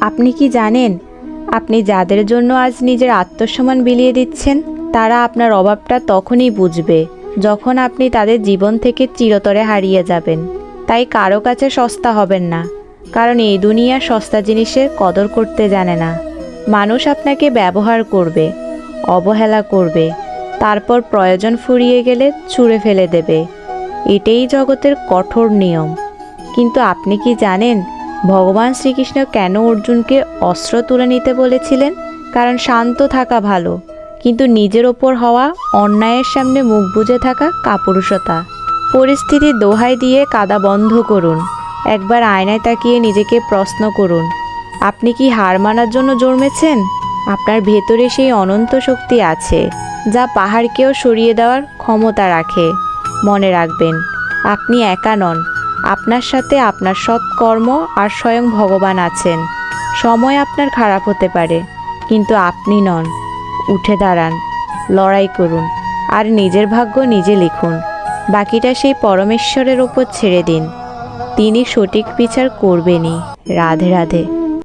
আপনি কি জানেন, আপনি যাদের জন্য আজ নিজের আত্মসম্মান বিলিয়ে দিচ্ছেন, তারা আপনার অভাবটা তখনই বুঝবে যখন আপনি তাদের জীবন থেকে চিরতরে হারিয়ে যাবেন। তাই কারো কাছে সস্তা হবেন না, কারণ এই দুনিয়া সস্তা জিনিসের কদর করতে জানে না। মানুষ আপনাকে ব্যবহার করবে, অবহেলা করবে, তারপর প্রয়োজন ফুরিয়ে গেলে ছুঁড়ে ফেলে দেবে। এটাই জগতের কঠোর নিয়ম। কিন্তু আপনি কি জানেন ভগবান শ্রীকৃষ্ণ কেন অর্জুনকে অস্ত্র তুলে নিতে বলেছিলেন? কারণ শান্ত থাকা ভালো, কিন্তু নিজের ওপর হওয়া অন্যায়ের সামনে মুখ বুজে থাকা কাপুরুষতা। পরিস্থিতির দোহাই দিয়ে কাঁদা বন্ধ করুন। একবার আয়নায় তাকিয়ে নিজেকে প্রশ্ন করুন, আপনি কি হার মানার জন্য জন্মেছেন? আপনার ভেতরে সেই অনন্ত শক্তি আছে যা পাহাড়কেও সরিয়ে দেওয়ার ক্ষমতা রাখে। মনে রাখবেন, আপনি একা নন। আপনার সাথে আপনার সৎকর্ম আর স্বয়ং ভগবান আছেন। সময় আপনার খারাপ হতে পারে, কিন্তু আপনি নন। উঠে দাঁড়ান, লড়াই করুন, আর নিজের ভাগ্য নিজে লিখুন। বাকিটা সেই পরমেশ্বরের ওপর ছেড়ে দিন। তিনি সঠিক বিচার করবেনই। রাধে রাধে।